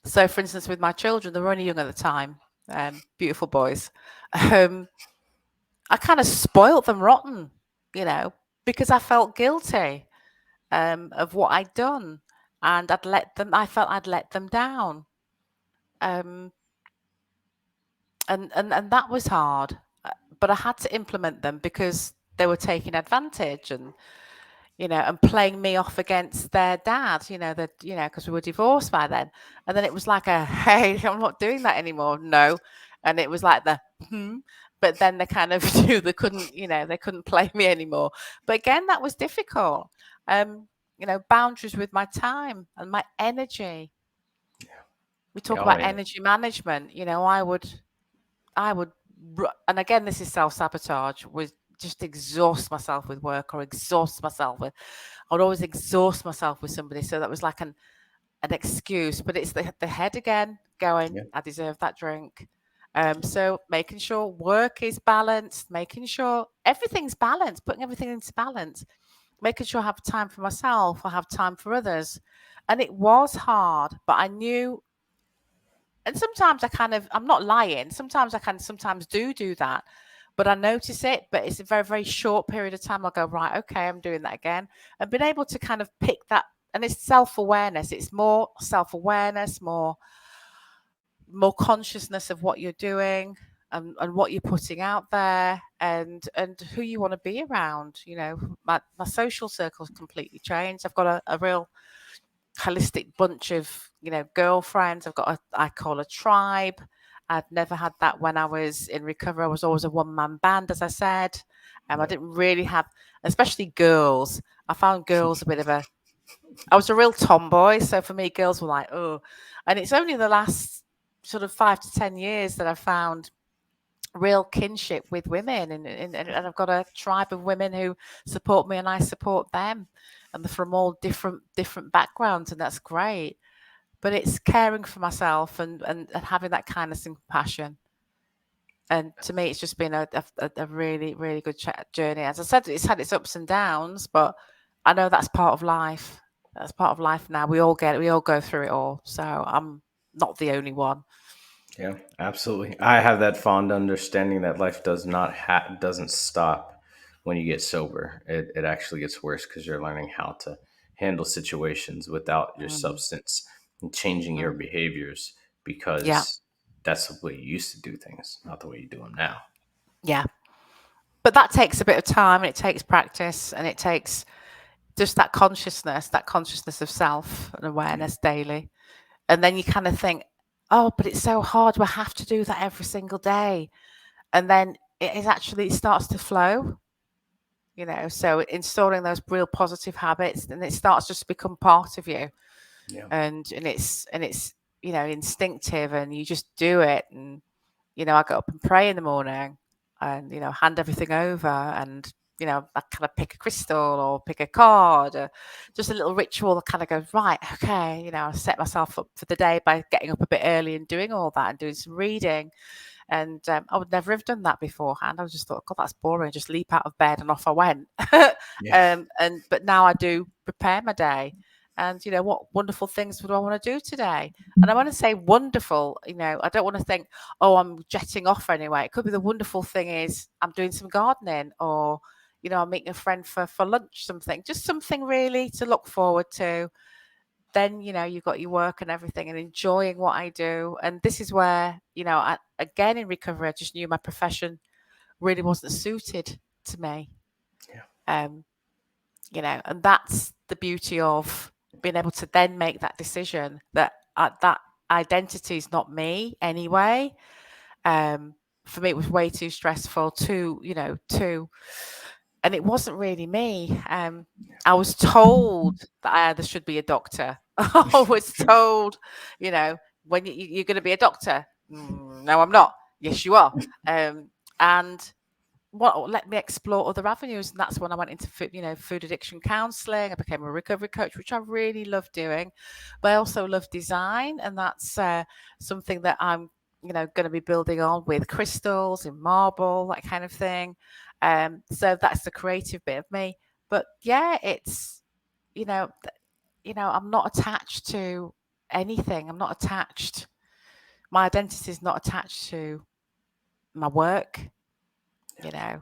So, for instance, with my children, they were only young at the time. beautiful boys. Um, I kind of spoilt them rotten, you know, because I felt guilty of what I'd done, and I'd let them. I felt I'd let them down, um, and that was hard. But I had to implement them because they were taking advantage, and and playing me off against their dad, because we were divorced by then. And then it was like hey, I'm not doing that anymore. No. And it was like but then they kind of knew they couldn't play me anymore. But again, that was difficult. Boundaries with my time and my energy. We talk Oh about yeah. energy management. I would, and again, this is self sabotage, was just exhaust myself with work or exhaust myself with, I would always exhaust myself with somebody. So that was like an excuse, but it's the head again going, Yeah. I deserve that drink. So making sure work is balanced, making sure everything's balanced, putting everything into balance, making sure I have time for myself, I have time for others. And it was hard, but I knew, and sometimes I'm not lying. Sometimes I can sometimes do that, but I notice it, but it's a very, very short period of time. I'll go, right, okay, I'm doing that again. And being able to kind of pick that, and it's self-awareness. It's more self-awareness, more consciousness of what you're doing, and what you're putting out there, and who you want to be around. My social circle's completely changed. I've got a real holistic bunch of girlfriends. I've got I call a tribe. I'd never had that when I was in recovery. I was always a one-man band, as I said. I Yeah. didn't really have, especially girls. I found girls a bit of a, I was a real tomboy, so for me girls were like, oh. And it's only the last sort of 5 to 10 years that I found real kinship with women, and I've got a tribe of women who support me and I support them, and they're from all different backgrounds, and that's great. But it's caring for myself, and having that kindness and compassion. And to me, it's just been a really, really good journey. As I said, it's had its ups and downs, but I know that's part of life. That's part of life now. We all go through it all. So I'm not the only one. Yeah, absolutely. I have that fond understanding that life doesn't stop when you get sober. It actually gets worse because you're learning how to handle situations without your Mhm. substance and changing your Mm. behaviors Yeah, because that's the way you used to do things, not the way you do them now. yeah. But that takes a bit of time, and it takes practice, and it takes just that consciousness of self and Yeah, awareness daily. And then you kind of think, oh, but it's so hard. We have to do that every single day. And then it starts to flow, so installing those real positive habits, and it starts just to become part of you. yeah, And it's instinctive, and you just do it. And I get up and pray in the morning, and hand everything over, and I kind of pick a crystal or pick a card, or just a little ritual that kind of goes, right, okay, I set myself up for the day by getting up a bit early and doing all that and doing some reading. And I would never have done that beforehand. I just thought, God, that's boring. Just leap out of bed and off I went. yeah, And but now I do prepare my day. And what wonderful things would I want to do today? And I want to say wonderful. I don't want to think, oh, I'm jetting off anyway. It could be the wonderful thing is I'm doing some gardening, or I'm meeting a friend for lunch. Just something really to look forward to. Then you've got your work and everything, and enjoying what I do. And this is where again in recovery, I just knew my profession really wasn't suited to me. yeah, um and that's the beauty of being able to then make that decision that that identity is not me anyway. For me, it was way too stressful, and it wasn't really me. I was told that I either should be a doctor. I was told, you know, when you're going to be a doctor. No, I'm not. Yes, you are. And what let me explore other avenues, and that's when I went into food addiction counselling. I became a recovery coach, which I really love doing, but I also love design, and that's something that I'm going to be building on with crystals in marble, that kind of thing. So that's the creative bit of me. But yeah, it's you know I'm not attached to anything. I'm not attached My identity is not attached to my work, you know,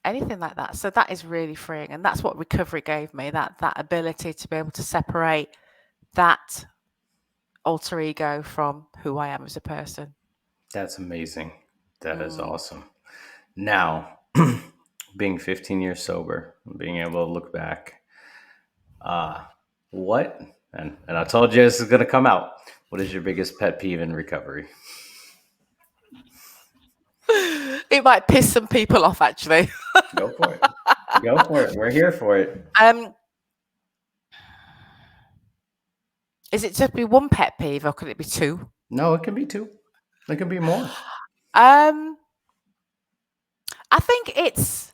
anything like that. So that is really freeing. And that's what recovery gave me, that ability to be able to separate that alter ego from who I am as a person. That's amazing. That is Mm. awesome. Now, being 15 years sober, being able to look back, uh, what, and I told you this is going to come out. What is your biggest pet peeve in recovery? It might piss some people off, actually. Go for it. Go for it. We're here for it. Um, is it just be one pet peeve or could it be two? No, it can be two. It can be more. Um, I think it's,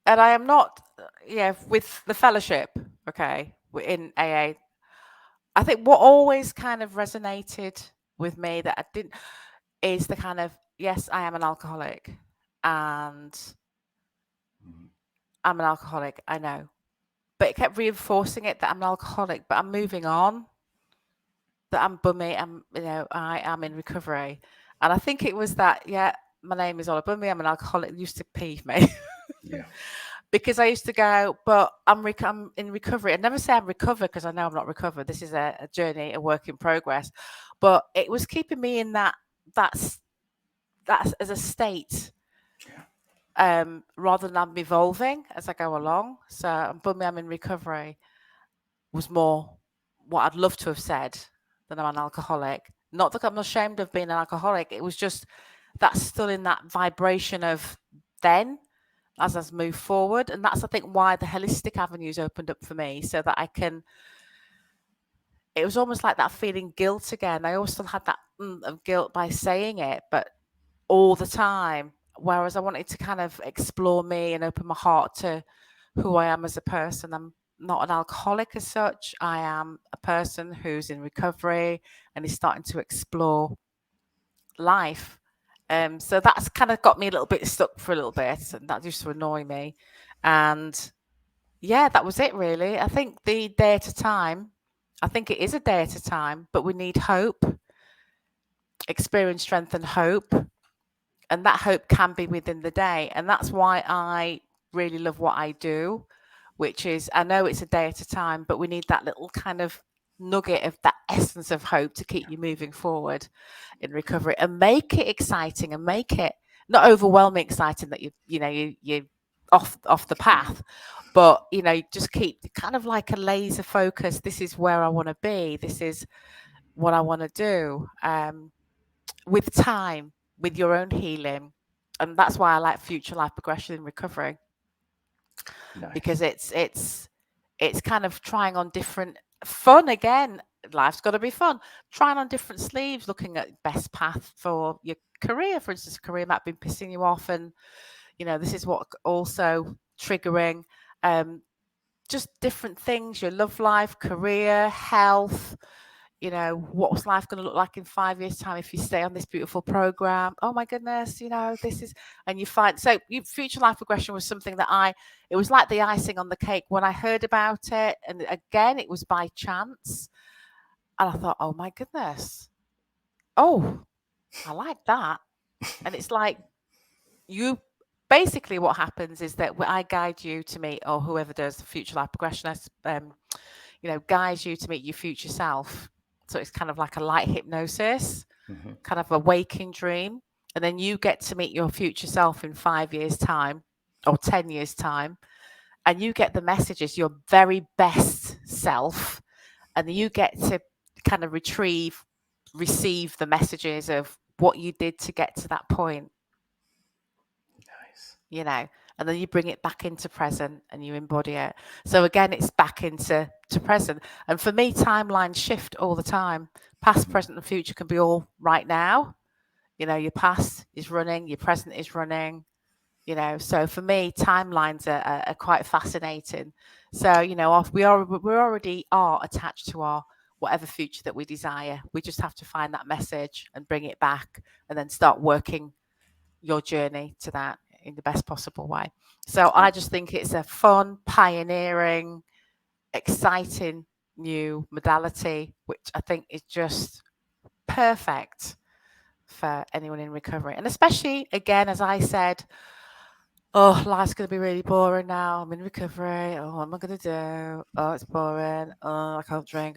and I am not, yeah, with the fellowship, okay, in AA. I think what always kind of resonated with me that I didn't is the kind of, yes, I am an alcoholic and Mhm. I'm an alcoholic, I know. But it kept reinforcing it that I'm an alcoholic, but I'm moving on, that I'm bummy, I am in recovery. And I think it was that, yeah, my name is Olubunmi, I'm an alcoholic. It used to peeve me Yeah. because I used to go, but I'm in recovery. I never say I'm recovered because I know I'm not recovered. This is a journey, a work in progress. But it was keeping me in that's that's as a state, Yeah. rather than I'm evolving as I go along. So bummy, I'm in recovery was more what I'd love to have said than I'm an alcoholic. Not that I'm ashamed of being an alcoholic. It was just that's still in that vibration of then as I move forward. And that's, I think, why the holistic avenues opened up for me so that I can. It was almost like that feeling guilt again. I always still had that of guilt by saying it, but all the time. Whereas I wanted to kind of explore me and open my heart to who I am as a person. I'm not an alcoholic as such. I am a person who's in recovery and is starting to explore life. So that's kind of got me a little bit stuck for a little bit, and that used to annoy me. And yeah, that was it really. I think the day at a time. I think it is a day at a time, but we need hope, experience, strength, and hope. And that hope can be within the day. And that's why I really love what I do, which is I know it's a day at a time, but we need that little kind of nugget of that essence of hope to keep you moving forward in recovery and make it exciting and make it not overwhelming exciting that you off the path, but just keep kind of like a laser focus. This is where I want to be. This is what I want to do. With time, with your own healing. And that's why I like future life progression in recovery, because Nice. it's kind of trying on different fun again. Life's got to be fun. Trying on different sleeves, looking at best path for your career. For instance, career might be pissing you off, and this is what also triggering. Just different things. Your love life, career, health, what's life going to look like in 5 years' time if you stay on this beautiful program? Oh my goodness, this is, and you find so future life progression was something that it was like the icing on the cake when I heard about it, and again, it was by chance, and I thought, oh my goodness, oh, I like that, and it's like you. Basically, what happens is that I guide you to meet, or whoever does the future life progression, guides you to meet your future self. So it's kind of like a light hypnosis, Hmm. kind of a waking dream. And then you get to meet your future self in 5 years' time or 10 years' time. And you get the messages, your very best self. And you get to kind of receive the messages of what you did to get to that point, Nice. and then you bring it back into present and you embody it. So again, it's back into present. And for me, timelines shift all the time. Past, Mhm. present, and future can be all right now. Your past is running, your present is running. So for me, timelines are quite fascinating. So we already are attached to our whatever future that we desire. We just have to find that message and bring it back, and then start working your journey to that in the best possible way. So I Sounds just think it's a fun, pioneering, exciting new modality, which I think is just perfect for anyone in recovery. And especially, again, as I said, oh, life's going to be really boring now. I'm in recovery. Oh, what am I going to do? Oh, it's boring. Oh, I can't drink.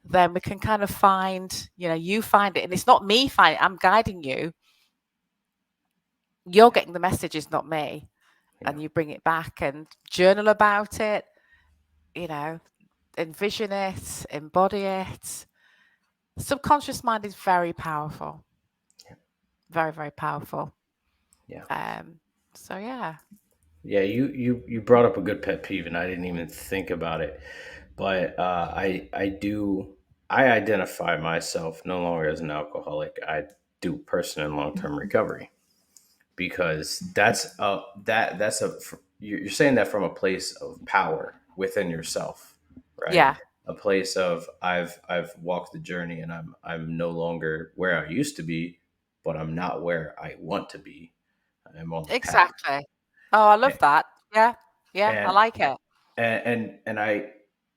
Then we can kind of find, you find it. And it's not me finding it. I'm guiding you. You're getting the messages, not me. Yeah. And you bring it back and journal about it, envision it, embody it. Subconscious mind is very powerful. Yeah. Very, very powerful. Yeah. So yeah. Yeah, you brought up a good pet peeve, and I didn't even think about it. But I identify myself no longer as an alcoholic. I do person in long term recovery, because you're saying that from a place of power within yourself, right? Yeah, A place of I've walked the journey, and I'm no longer where I used to be, but I'm not where I want to be. I'm on the path. exactly. Oh, I love that. Yeah, yeah, I and like it. and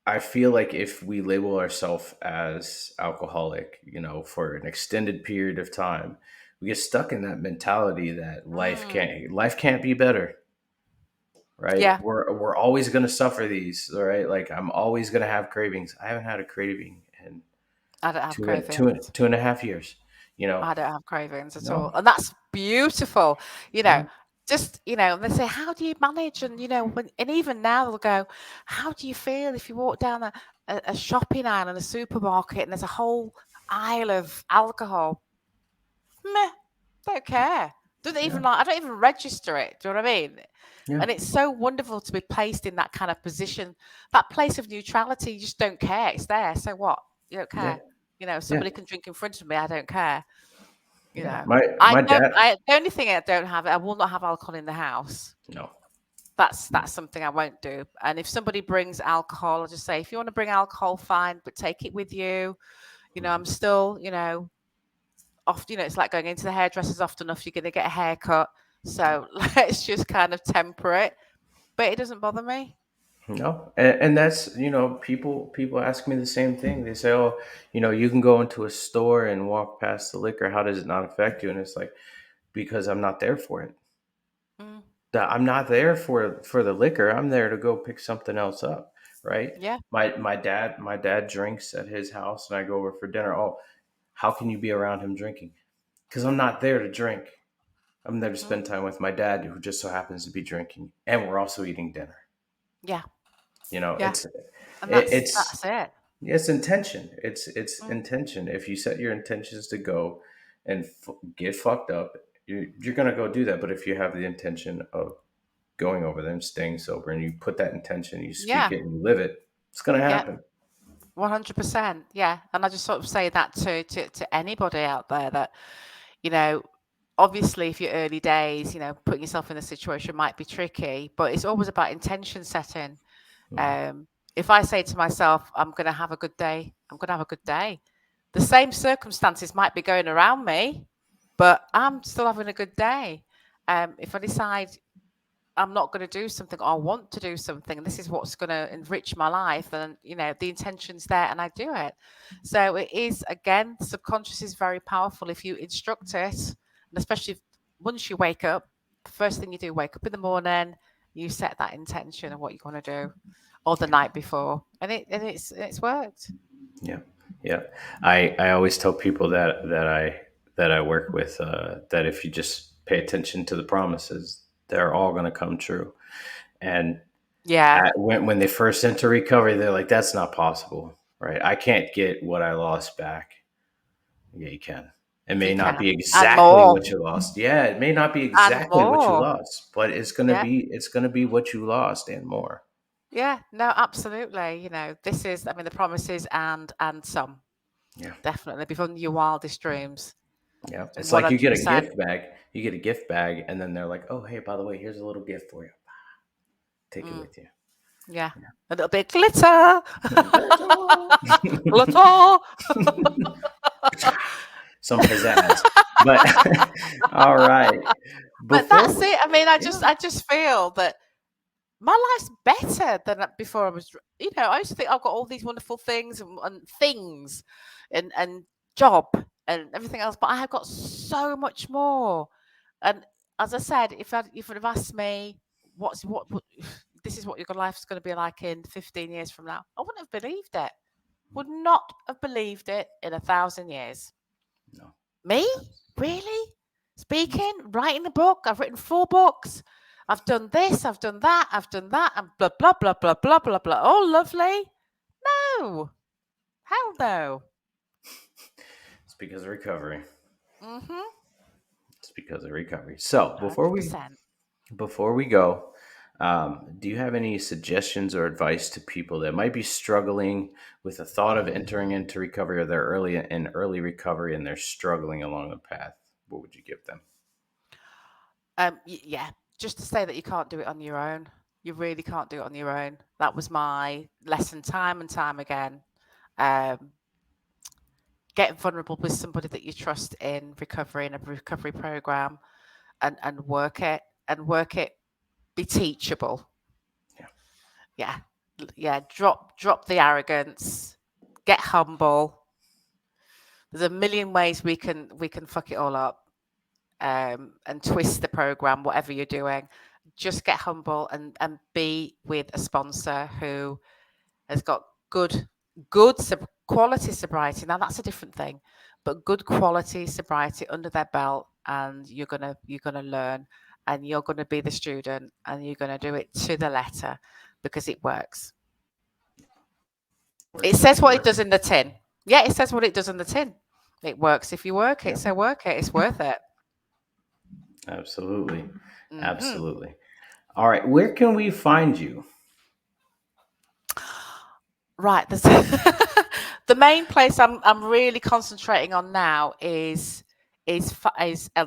I feel like if we label ourselves as alcoholic, for an extended period of time, we get stuck in that mentality that Mm, life can't be better, right? yeah, We're always going to suffer these, all right? Like, I'm always going to have cravings. I haven't had a craving in I don't have two and two cravings. and two and a half years. You know, I don't have cravings at all. no, And that's beautiful. You know, no, just, they say, how do you manage? And, and even now they'll go, how do you feel if you walk down a shopping aisle in a supermarket and there's a whole aisle of alcohol? Meh, don't care. Doesn't yeah, even I don't even register it. Do you know what I mean? yeah, And it's so wonderful to be placed in that kind of position, that place of neutrality. You just don't care. It's there. So what? You don't yeah, care. yeah, Somebody can drink in front of me. I don't care. yeah. My dad, The only thing I don't have, I will not have alcohol in the house. no, That's something I won't do. And if somebody brings alcohol, I'll just say, if you want to bring alcohol, fine, but take it with you. I'm still, often, it's like going into the hairdressers often enough, you're going to get a haircut. So let's just kind of temper it. But it doesn't bother me. no, and that's, people ask me the same thing. They say, "Oh, you can go into a store and walk past the liquor. How does it not affect you?" And it's like, because I'm not there for it. Mm, That I'm not there for the liquor. I'm there to go pick something else up, right? yeah. My dad drinks at his house, and I go over for dinner. Oh, how can you be around him drinking? Because I'm not there to drink. I'm there to Mm, spend time with my dad, who just so happens to be drinking, and we're also eating dinner. yeah. You know, Yeah. it's And it, that's it's it. it's intention. It's Mm, intention. If you set your intentions to go and get fucked up, you're gonna go do that. But if you have the intention of going over them, staying sober, and you put that intention, you speak yeah. it, and you live it, it's gonna Yeah. happen. 100%. Yeah. And I just sort of say that to anybody out there that, you know, obviously if you're early days, putting yourself in a situation might be tricky, but it's always about intention setting. Mhm. Um, if I say to myself, I'm going to have a good day, I'm going to have a good day. The same circumstances might be going around me, but I'm still having a good day. If I decide I'm not going to do something, or I want to do something, and this is what's going to enrich my life, then the intention's there, and I do it. So it is, again, the subconscious is very powerful if you instruct it, and especially once you wake up. The first thing you do, wake up in the morning, you set that intention of what you're going to do, or the night before, and it's worked. Yeah, yeah. I always tell people that I work with, that if you just pay attention to the promises, they're all going to come true. And Yeah, when they first enter recovery, they're like, "That's not possible, right? I can't get what I lost back." Yeah, you can. It may you not can, be and exactly more, what you lost. Yeah, it may not be and exactly what you more. lost, but Yeah. it's gonna be what you lost and more. Yeah, no, absolutely. This is, I mean, the promises and some. Yeah, Definitely beyond your wildest dreams. yeah. It's like you get a 100%. gift bag. You get a gift bag, and then they're like, "Oh, hey, by the way, here's a little gift for you. Take it Mm, with you." yeah. A little bit glitter. Yeah. Glitter. Some pizzazz, but all right. But Before that's we, it. I mean, yeah, I just feel that my life's better than before I was, I used to think I've got all these wonderful things and things and job and everything else, but I have got so much more. And as I said, if you'd have asked me what this is what your life's going to be like in 15 years from now, I wouldn't have believed it. Would not have believed it in 1,000 years. No. Me? Really? Speaking, writing a book. I've written 4 books. I've done this, I've done that, and blah, blah, blah, blah, blah, blah, blah. Oh, lovely. No. Hell no. It's because of recovery. Mm-hmm. It's because of recovery. So 100%. before we go, do you have any suggestions or advice to people that might be struggling with the thought of entering into recovery, or they're early recovery and they're struggling along the path? What would you give them? Yeah, just to say that you can't do it on your own. You really can't do it on your own. That was my lesson time and time again. Um, get vulnerable with somebody that you trust in recovery, in a recovery program, and work it and work it. Be teachable. Yeah. Yeah, yeah. Drop the arrogance. Get humble. There's a million ways we can fuck it all up, and twist the program, whatever you're doing. Just get humble and be with a sponsor who has got good quality sobriety. Now that's a different thing, but good quality sobriety under their belt, and you're gonna learn, and you're gonna be the student, and you're gonna do it to the letter because it works. It Works if says you what it work does it. in the tin. Yeah, it says what it does in the tin. It works if you work it, Yep. so work it. It's worth it. Absolutely. Hmm. Absolutely. All right. Where can we find you? Right. The main place I'm really concentrating on now is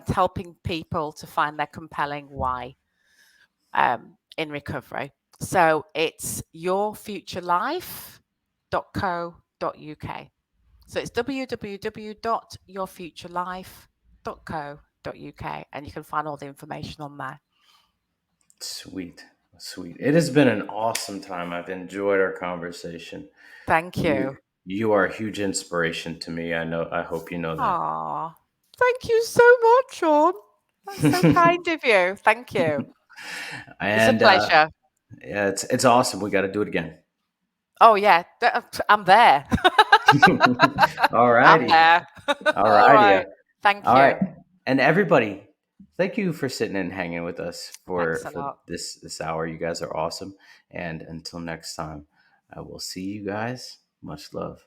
helping people to find their compelling why, in recovery. So it's yourfuturelife.co.uk. So it's www.yourfuturelife.co.uk, and you can find all the information on there. Sweet. Sweet. It has been an awesome time. I've enjoyed our conversation. Thank You you. you are a huge inspiration to me. I hope you know that. Aw, thank you so much, Sean. That's so kind of you. Thank you. It's a And pleasure. yeah, it's awesome. We got to do it again. Oh, yeah, I'm there. All I'm righty. there. All All righty. right. Thank All right. you. And everybody, thank you for sitting and hanging with us Thanks a for lot. this hour. You guys are awesome. And until next time, I will see you guys. Much love.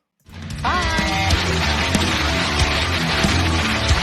Bye.